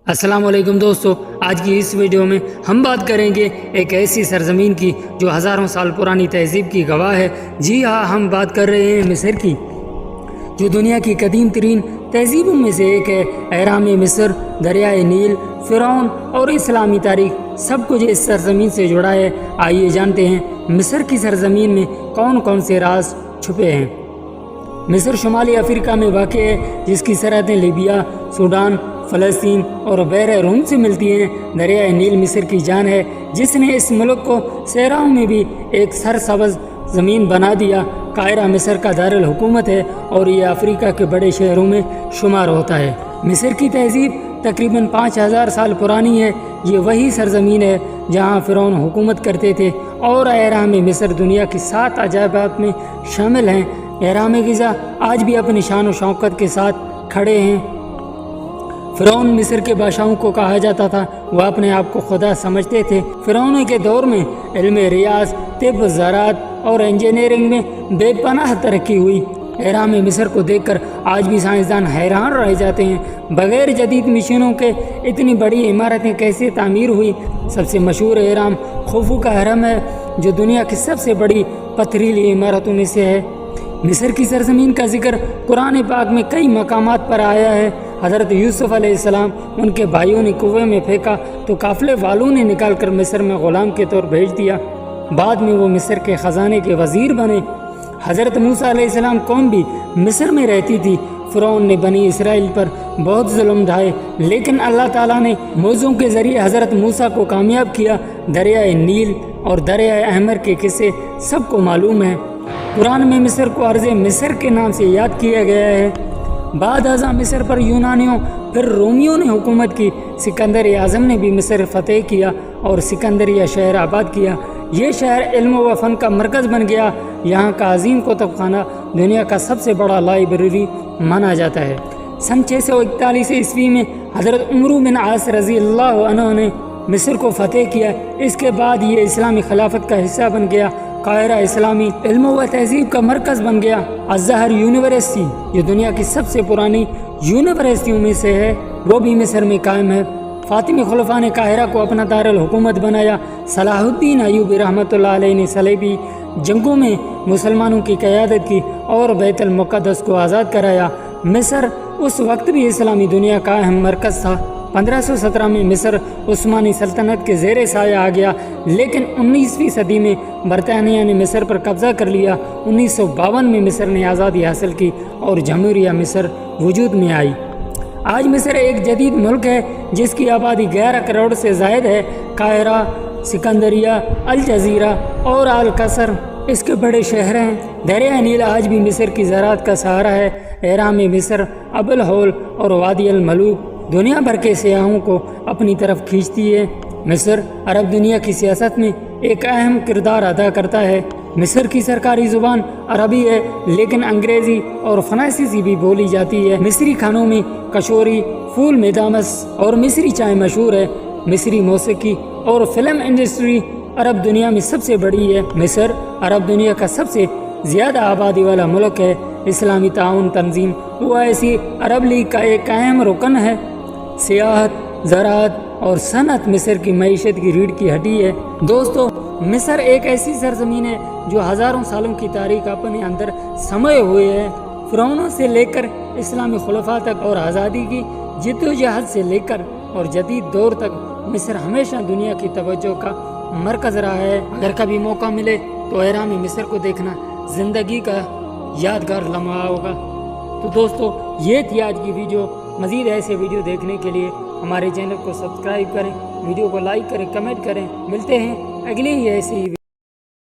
السلام علیکم دوستو، آج کی اس ویڈیو میں ہم بات کریں گے ایک ایسی سرزمین کی جو ہزاروں سال پرانی تہذیب کی گواہ ہے۔ جی ہاں، ہم بات کر رہے ہیں مصر کی، جو دنیا کی قدیم ترین تہذیبوں میں سے ایک ہے۔ اہرام مصر، دریائے نیل، فرعون اور اسلامی تاریخ سب کچھ اس سرزمین سے جڑا ہے۔ آئیے جانتے ہیں مصر کی سرزمین میں کون کون سے راز چھپے ہیں۔ مصر شمالی افریقہ میں واقع ہے، جس کی سرحدیں لیبیا، سوڈان، فلسطین اور بحر روم سے ملتی ہیں۔ دریائے نیل مصر کی جان ہے، جس نے اس ملک کو صحراؤں میں بھی ایک سرسبز زمین بنا دیا۔ قاہرہ مصر کا دارالحکومت ہے اور یہ افریقہ کے بڑے شہروں میں شمار ہوتا ہے۔ مصر کی تہذیب تقریباً 5000 سال پرانی ہے۔ یہ وہی سرزمین ہے جہاں فرعون حکومت کرتے تھے، اور اہرام مصر دنیا کی 7 عجائبات میں شامل ہیں۔ اہرام غزہ آج بھی اپنی شان و شوکت کے ساتھ کھڑے ہیں۔ فرعون مصر کے بادشاہوں کو کہا جاتا تھا، وہ اپنے آپ کو خدا سمجھتے تھے۔ فرعون کے دور میں علم ریاض، طب، زراعت اور انجینئرنگ میں بے پناہ ترقی ہوئی۔ اہرام مصر کو دیکھ کر آج بھی سائنسدان حیران رہ جاتے ہیں، بغیر جدید مشینوں کے اتنی بڑی عمارتیں کیسے تعمیر ہوئی۔ سب سے مشہور اہرام خوفو کا ہرم ہے، جو دنیا کی سب سے بڑی پتھریلی عمارتوں میں سے ہے۔ مصر کی سرزمین کا ذکر قرآن پاک میں کئی مقامات پر آیا ہے۔ حضرت یوسف علیہ السلام ان کے بھائیوں نے کنویں میں پھینکا تو قافلے والوں نے نکال کر مصر میں غلام کے طور بھیج دیا۔ بعد میں وہ مصر کے خزانے کے وزیر بنے۔ حضرت موسیٰ علیہ السلام قوم بھی مصر میں رہتی تھی۔ فرعون نے بنی اسرائیل پر بہت ظلم ڈھائے، لیکن اللہ تعالیٰ نے موعظوں کے ذریعے حضرت موسیٰ کو کامیاب کیا۔ دریائے نیل اور دریائے احمر کے قصے سب کو معلوم ہیں۔ قرآن میں مصر کو ارض مصر کے نام سے یاد کیا گیا ہے۔ بعد ازاں مصر پر یونانیوں پھر رومیوں نے حکومت کی۔ سکندر اعظم نے بھی مصر فتح کیا اور سکندریہ شہر آباد کیا۔ یہ شہر علم و فن کا مرکز بن گیا۔ یہاں کا عظیم کتب خانہ دنیا کا سب سے بڑا لائبریری مانا جاتا ہے۔ سن 641 عیسوی میں حضرت عمرو بن عاص رضی اللہ عنہ نے مصر کو فتح کیا۔ اس کے بعد یہ اسلامی خلافت کا حصہ بن گیا۔ قاہرہ اسلامی علم و تہذیب کا مرکز بن گیا۔ الازہر یونیورسٹی، جو دنیا کی سب سے پرانی یونیورسٹیوں میں سے ہے، وہ بھی مصر میں قائم ہے۔ فاطمی خلفاء نے قاہرہ کو اپنا دارالحکومت بنایا۔ صلاح الدین ایوبی رحمۃ اللہ علیہ نے صلیبی جنگوں میں مسلمانوں کی قیادت کی اور بیت المقدس کو آزاد کرایا۔ مصر اس وقت بھی اسلامی دنیا کا اہم مرکز تھا۔ 1517 میں مصر عثمانی سلطنت کے زیر سایہ آ گیا، لیکن 19ویں صدی میں برطانیہ نے مصر پر قبضہ کر لیا۔ 1952 میں مصر نے آزادی حاصل کی اور جمہوریہ مصر وجود میں آئی۔ آج مصر ایک جدید ملک ہے جس کی آبادی 11 کروڑ سے زائد ہے۔ قاہرہ، سکندریہ، الجزیرہ اور القصر اس کے بڑے شہر ہیں۔ دریائے نیل آج بھی مصر کی زراعت کا سہارا ہے۔ اہرام مصر، ابو الہول اور وادی الملوک دنیا بھر کے سیاحوں کو اپنی طرف کھینچتی ہے۔ مصر عرب دنیا کی سیاست میں ایک اہم کردار ادا کرتا ہے۔ مصر کی سرکاری زبان عربی ہے، لیکن انگریزی اور فرانسیسی بھی بولی جاتی ہے۔ مصری کھانوں میں کشوری، فول مدامس اور مصری چائے مشہور ہے۔ مصری موسیقی اور فلم انڈسٹری عرب دنیا میں سب سے بڑی ہے۔ مصر عرب دنیا کا سب سے زیادہ آبادی والا ملک ہے۔ اسلامی تعاون تنظیم OIC عرب لیگ کا ایک اہم رکن ہے۔ سیاحت، زراعت اور صنعت مصر کی معیشت کی ریڑھ کی ہڈی ہے۔ دوستو، مصر ایک ایسی سرزمین ہے جو ہزاروں سالوں کی تاریخ اپنے اندر سموئے ہوئے ہے۔ فرعونوں سے لے کر اسلامی خلفاء تک اور آزادی کی جدوجہد سے لے کر اور جدید دور تک مصر ہمیشہ دنیا کی توجہ کا مرکز رہا ہے۔ اگر کبھی موقع ملے تو اہرام مصر کو دیکھنا زندگی کا یادگار لمحہ ہوگا۔ تو دوستو، یہ تھی آج کی ویڈیو۔ مزید ایسے ویڈیو دیکھنے کے لیے ہمارے چینل کو سبسکرائب کریں، ویڈیو کو لائک کریں، کمنٹ کریں۔ ملتے ہیں اگلی ہی ایسی